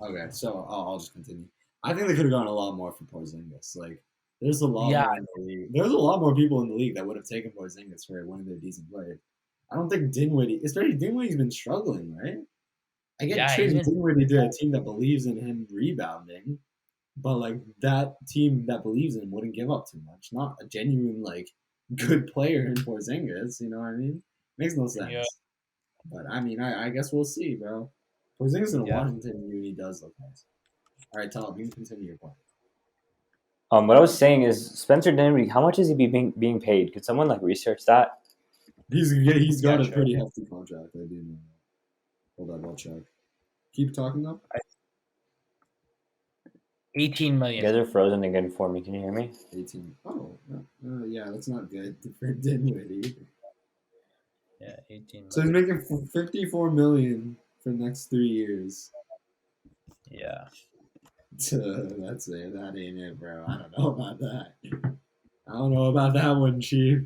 Okay, so I'll just continue. I think they could have gone a lot more for Porzingis. Like, there's a lot Yeah, more in the league. There's a lot more people in the league that would have taken Porzingis for one of their decent players. I don't think Dinwiddie, especially Dinwiddie's been struggling, right? I get yeah, he's trading been. Dinwiddie to a team that believes in him rebounding, but like that team that believes in him wouldn't give up too much. Not a genuine like good player in Porzingis. You know what I mean? Makes no Yeah, sense. But I mean, I guess we'll see, bro. Porzingis in a yeah. Washington uni does look nice. All right, Tom, you can continue your point. What I was saying is Spencer Dinwiddie. How much is he being paid? Could someone like research that? He's Yeah, got a sure. pretty hefty contract. I do know. Hold on, I'll check. Keep talking though. 18 You million. guys are frozen again for me. Can you hear me? 18. Oh, yeah, that's not good for Dinwiddie. Yeah, 18 So he's million. making 54 million for the next 3 years. Yeah. That's it. That ain't it, bro. I don't know about that. I don't know about that one, Chief.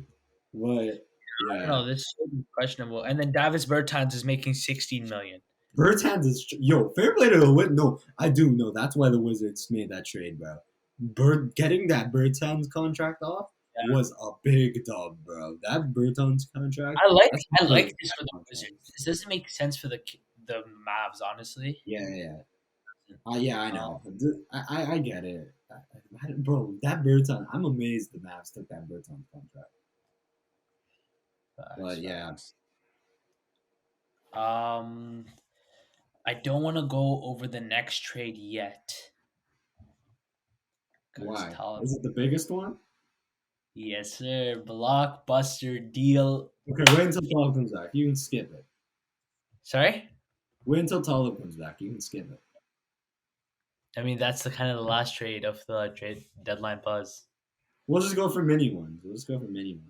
But I don't yeah, know. This is questionable. And then Davis Bertans is making 16 million. Bertans is fair play to the Wizards. No, I do know that's why the Wizards made that trade, bro. Getting that Bertans contract off Yeah. was a big dub, bro. That Bertans contract. I like That's I a like big this for the contract. Wizards. This doesn't make sense for the Mavs, honestly. Yeah. Yeah, I Um, know. I get it. Bro, that Bertans. I'm amazed the Mavs took that Bertans contract. But yeah, facts. Um, I don't want to go over the next trade yet because why? Talib. Is it the biggest one? Yes, sir. Blockbuster deal. Okay, wait until Talib comes back. You can skip it. Sorry. Wait until Talib comes back. You can skip it. I mean, that's the kind of the last trade of the trade deadline buzz. We'll just go for mini ones. We'll just go for mini ones.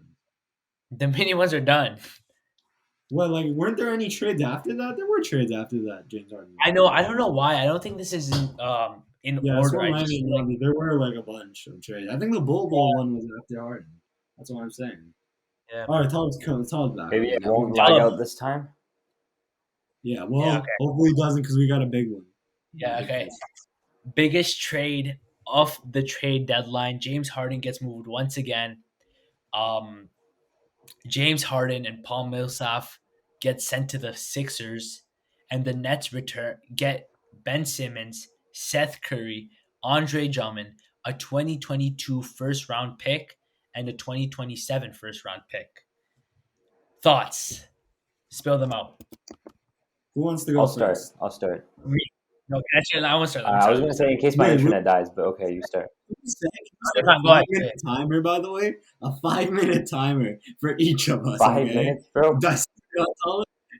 The mini ones are done. Well, like, weren't there any trades after that? There were trades after that, James Harden. I know. I don't know why. I don't think this is in Yeah, that's order. what I just Miami feel like wanted. There were like a bunch of trades. I think the Bull one was after Harden. That's what I'm saying. yeah. All right, Talib's back. Maybe Okay, it yeah, won't lag Talib. out this time. yeah. Yeah. Well, Okay. hopefully it doesn't because we got a big one. Yeah. Okay. Biggest trade of the trade deadline. James Harden gets moved once again. Um, James Harden and Paul Millsap get sent to the Sixers, and the Nets get Ben Simmons, Seth Curry, Andre Drummond, a 2022 first round pick, and a 2027 first round pick. Thoughts? Spill them out. Who wants to go first? I'll start. Me? No, actually, I want to start. Let me I was start. gonna say in case my Wait, internet dies, but okay, you start. Can you set Go a ahead. 5 minute timer, by the way? A 5 minute timer for each of us, 5 okay? minutes, bro. That's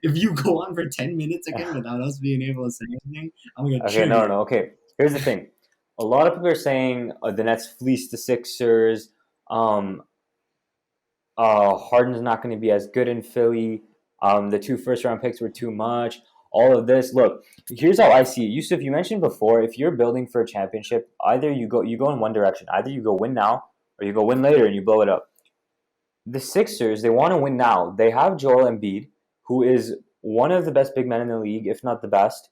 if you go on for 10 minutes again without us being able to say anything, I'm gonna Okay, trigger. no. Okay, here's the thing. A lot of people are saying the Nets fleeced the Sixers. Harden's not going to be as good in Philly. The 2 first round picks were too much. All of this. Look, here's how I see it. Yousuf, you mentioned before, if you're building for a championship, either you go in one direction. Either you go win now, or you go win later and you blow it up. The Sixers, they want to win now. They have Joel Embiid, who is one of the best big men in the league, if not the best.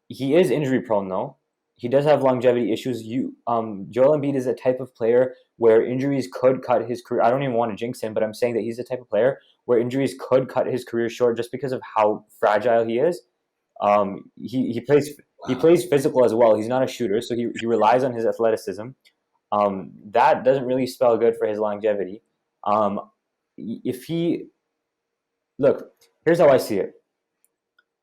He is injury prone though. He does have longevity issues. Joel Embiid is a type of player where injuries could cut his career. I don't even want to jinx him, but I'm saying that he's the type of player where injuries could cut his career short just because of how fragile he is. He plays Wow. physical as well. He's not a shooter, so he relies on his athleticism. That doesn't really spell good for his longevity. If he look, here's how I see it.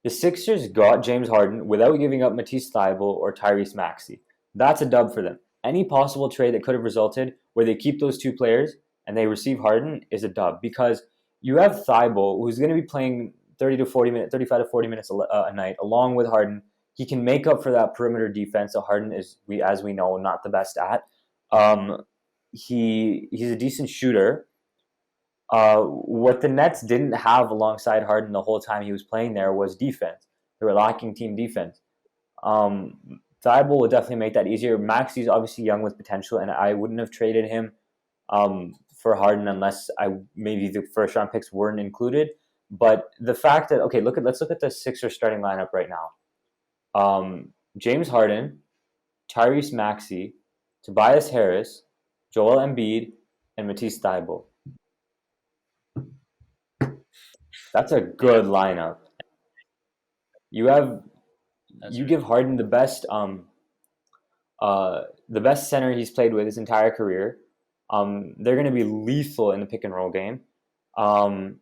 The Sixers got James Harden without giving up Matisse Thybulle or Tyrese Maxey. That's a dub for them. Any possible trade that could have resulted where they keep those two players and they receive Harden is a dub because you have Thybulle who's going to be playing 30 to 40 minutes, 35 to 40 minutes a night along with Harden. He can make up for that perimeter defense that Harden is, as we know, not the best at. He's a decent shooter. What the Nets didn't have alongside Harden the whole time he was playing there was defense. They were lacking team defense. Thibault would definitely make that easier. Maxey's obviously young with potential, and I wouldn't have traded him for Harden unless maybe the first round picks weren't included. But the fact that let's look at the Sixers starting lineup right now. James Harden, Tyrese Maxey, Tobias Harris, Joel Embiid, and Matisse Thybulle. That's a good lineup. You give Harden the best center he's played with his entire career. They're going to be lethal in the pick and roll game. I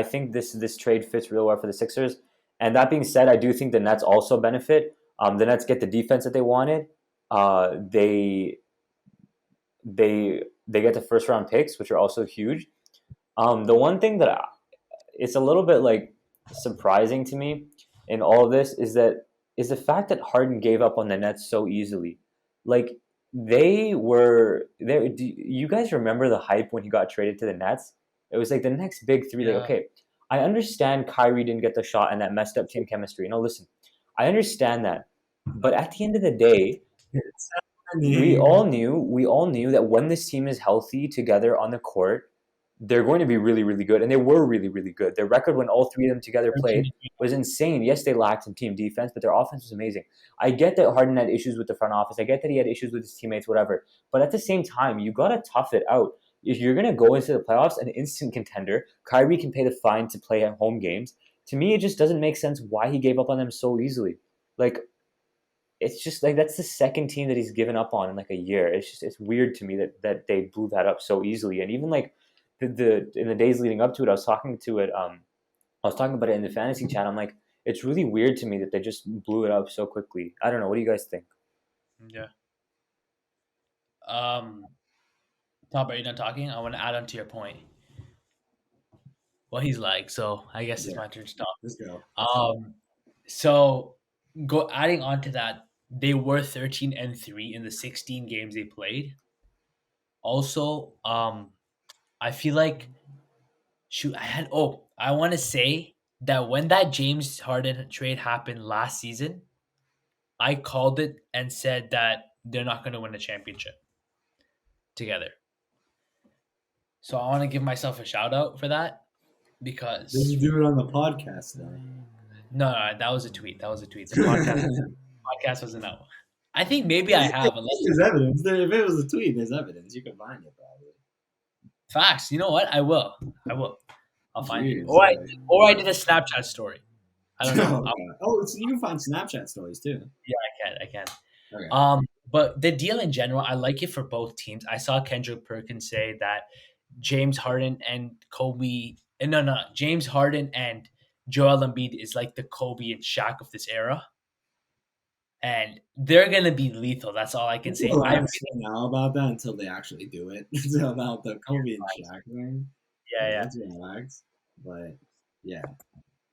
think this trade fits real well for the Sixers. And that being said, I do think the Nets also benefit. The Nets get the defense that they wanted. They get the first round picks, which are also huge. The one thing that it's a little bit like surprising to me in all of this is the fact that Harden gave up on the Nets so easily. Like they were there. Do you guys remember the hype when he got traded to the Nets? It was like the next big three. Yeah. Like, okay, I understand Kyrie didn't get the shot and that messed up team chemistry. No, listen, I understand that, but at the end of the day, we all knew that when this team is healthy together on the court, they're going to be really, really good. And they were really, really good. Their record when all three of them together played was insane. Yes, they lacked some team defense, but their offense was amazing. I get that Harden had issues with the front office. I get that he had issues with his teammates, whatever. But at the same time, you got to tough it out. If you're going to go into the playoffs, an instant contender, Kyrie can pay the fine to play at home games. To me, it just doesn't make sense why he gave up on them so easily. Like, it's just like that's the second team that he's given up on in like a year. It's weird to me that they blew that up so easily. And even like the in the days leading up to it, I was talking about it in the fantasy chat. I'm like, it's really weird to me that they just blew it up so quickly. I don't know. What do you guys think? Yeah. Top, are you done talking? I want to add on to your point. Well, he's like, so I guess it's my turn to talk. Let's go. So adding on to that, they were 13-3 in the 16 games they played. Also, I feel like I want to say that when that James Harden trade happened last season, I called it and said that they're not going to win a championship together. So I want to give myself a shout out for that because Did you do it on the podcast then? no, that was a tweet. The podcast wasn't out. I think maybe I have. There's evidence. If it was a tweet, there's evidence. You can find it probably. Facts. You know what? I will. I'll find it. Jeez, Or I did a Snapchat story. I don't know. So you can find Snapchat stories too. Yeah, I can. Okay. But the deal in general, I like it for both teams. I saw Kendrick Perkins say that James Harden and James Harden and Joel Embiid is like the Kobe and Shaq of this era. And they're gonna be lethal. That's all I can say. I don't know about that until they actually do it. About the Kobe and Shaq thing. Yeah. That's relaxed. But yeah.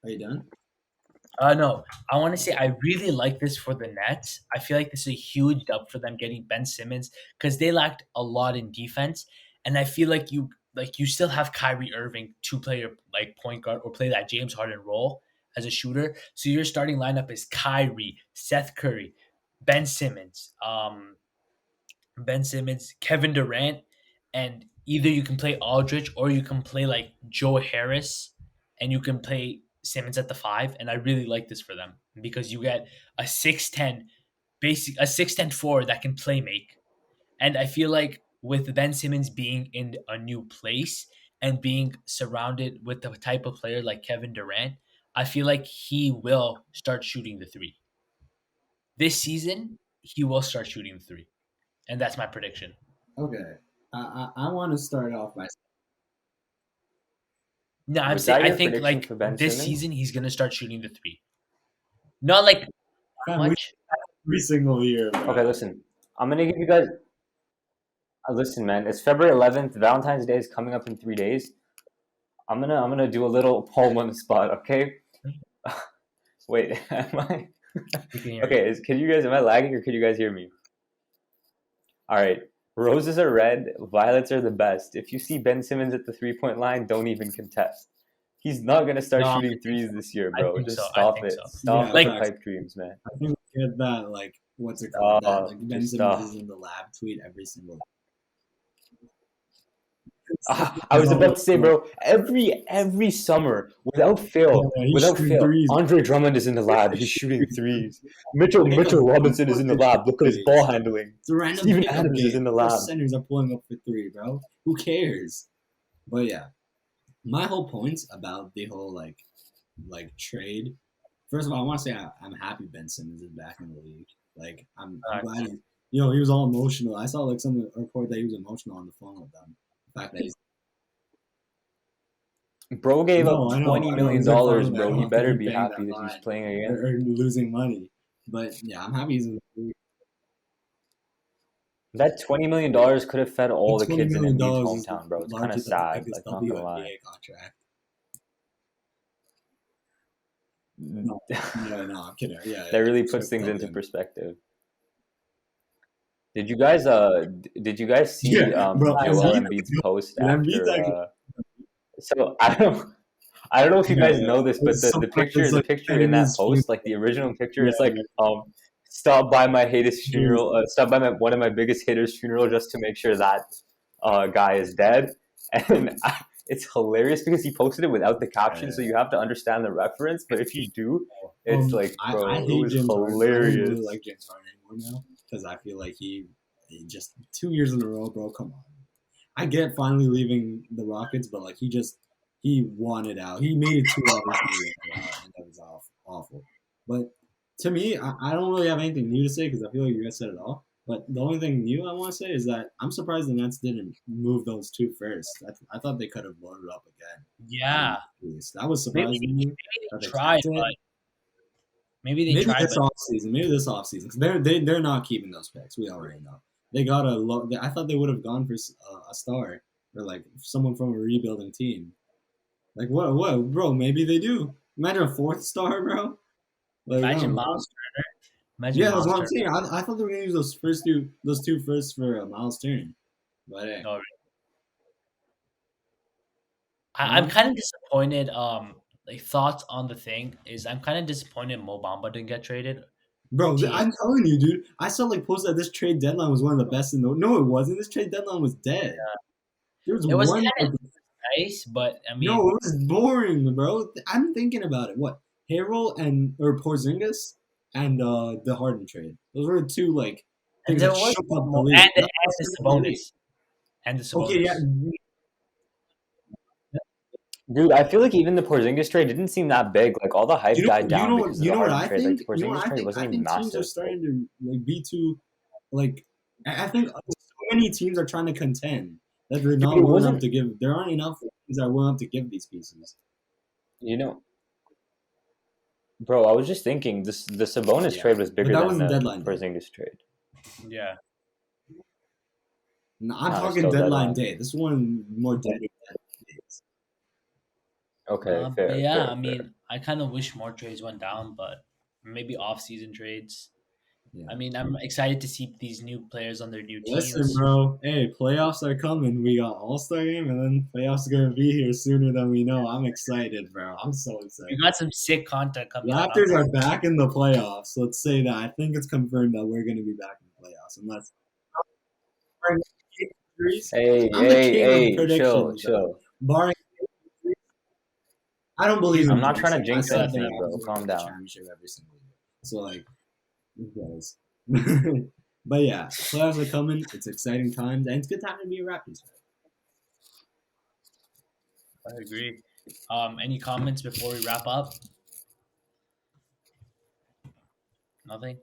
Are you done? No. I want to say I really like this for the Nets. I feel like this is a huge dub for them getting Ben Simmons because they lacked a lot in defense, and I feel like you still have Kyrie Irving to play your like point guard or play that James Harden role as a shooter. So your starting lineup is Kyrie, Seth Curry, Ben Simmons, Kevin Durant, and either you can play Aldridge or you can play like Joe Harris, and you can play Simmons at the 5. And I really like this for them because you get a 6'10", a 6'10" forward that can play make. And I feel like with Ben Simmons being in a new place and being surrounded with the type of player like Kevin Durant, I feel like he will start shooting the 3. this season he will start shooting three, and that's my prediction. Okay, I want to start off by No, I'm Was saying that I your think prediction like for Ben this Simmons? season he's gonna start shooting the three. Not like fam, we much. every single year, bro. Okay, listen. I'm gonna give you guys. Listen, man. It's February 11th. Valentine's Day is coming up in 3 days. I'm gonna do a little poem on the spot. Okay. Wait. Am I? We can hear you. Okay. Can you guys? Am I lagging or can you guys hear me? All right. Roses are red. Violets are the best. If you see Ben Simmons at the 3-point line, don't even contest. He's not gonna start No, I shooting think threes so. this year, I bro. think Just so. I stop think it. so. Stop Yeah, with Like the pipe dreams, man. I think we get that like what's it called? That like Ben Just Simmons stop. is in the lab tweet every single. I was about to say, bro. Every summer, without fail, Yeah, he's shooting threes. Andre Drummond is in the lab. He's shooting threes. Mitchell Robinson is in the lab. Look at his ball handling. It's a random Steven pickup Adams game. is in the Of course lab. centers are pulling up for three, bro. Who cares? But yeah, my whole point about the whole like trade. First of all, I want to say I'm happy Ben Simmons is back in the league. Like I'm glad he was all emotional. I saw like some report that he was emotional on the phone with them. The fact that he's Bro gave up I $20 know. million, He's like, fine with that. I bro. don't He have to better keep be paying happy that that he's fine playing again. or losing money. But yeah, I'm happy he's in the league. That $20 million could have fed all the $20 kids in million Embiid's is hometown, bro. It's kind larger of than the sad. biggest Like, not gonna lie. WNBA contract. No, I'm kidding. Yeah, That really sure, puts things into WNBA. perspective. Did you guys see Yeah, bro. Joel Embiid's post Embiid's after? actually So I don't know if you guys know this, but it's so the funny. It's the like picture in that enemies. post, like the original picture, Yeah, is like stop by my haters jeez. funeral, stop by one of my biggest haters funeral just to make sure that guy is dead, and it's hilarious because he posted it without the caption, so you have to understand the reference. But if you do, it's like, I bro, it hate was James Harden. I don't really hilarious. like James Harden anymore now because I feel like he just 2 years in a row, bro. Come on. I get finally leaving the Rockets, but like he wanted out. He made it too obvious and that was awful. But to me, I don't really have anything new to say because I feel like you guys said it all. But the only thing new I want to say is that I'm surprised the Nets didn't move those two first. I thought they could have loaded up again. Yeah, That was maybe surprising to me. they That they tried, kept it. but maybe they Maybe tried, this but off season. Maybe this off season because they're not keeping those picks. We already know. They got a low. I thought they would have gone for a star or like someone from a rebuilding team. Like what, bro? Maybe they do. Imagine a fourth star, bro. Like I imagine don't know. Miles Turner. Imagine Yeah, that's Miles what I'm Turner. saying. I thought they were gonna use those two firsts for Miles Turner, but hey, No, I'm huh? kind of disappointed. Like thoughts on the thing is I'm kind of disappointed Mo Bamba didn't get traded. Bro, Team. I'm telling you, dude. I saw like posts that this trade deadline was one of the best in the. No, it wasn't. This trade deadline was dead. There was It was one. kind of nice, but I No, mean, it was boring, bro. I'm thinking about it. What Harrell or Porzingis and the Harden trade. Those were the two like and things there that was shook one up the more, league. and That was the shook up the league. Sabonis, and the Okay, yeah. Sabonis. Dude, I feel like even the Porzingis trade didn't seem that big. Like all the hype You know, died down because of you the know what Harden I trade. Like think. the You know Porzingis what I trade think. wasn't I even think teams are massive. starting to like be too like. I think so many teams are trying to contend that they're not It willing enough wasn't. to give. There aren't enough teams that are willing to give these pieces. You know, bro, I was just thinking the Sabonis Yeah, trade was but bigger that than wasn't the deadline day. Porzingis trade. Yeah, No, I'm No, it's talking still deadline deadline. day. This one more dead days. Okay, but fair, yeah, I fair, fair. mean, I kind of wish more trades went down, but maybe off-season trades. Yeah. I mean, I'm excited to see these new players on their new Listen, teams. bro. Hey, playoffs are coming. We got All Star game, and then playoffs are gonna be here sooner than we know. I'm excited, bro. I'm so We excited. got some sick content coming out. Raptors are back in the playoffs. Let's say that. I think it's confirmed that we're gonna be back in the playoffs, unless injuries. Hey, I'm the hey, king of hey, chill, predictions, though. chill. Barring injuries, I don't believe I'm in not jinxing. trying to I jinx said the anything, Raptors bro. were gonna Calm win the down. championship every single year. So like, who cares? But yeah, playoffs are coming. It's exciting times, and it's a good time to be a Raptors fan. I agree. Any comments before we wrap up? Nothing.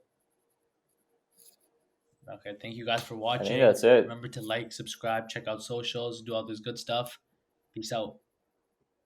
Okay, thank you guys for I think watching. that's it. Remember to like, subscribe, check out socials, do all this good stuff. Peace out.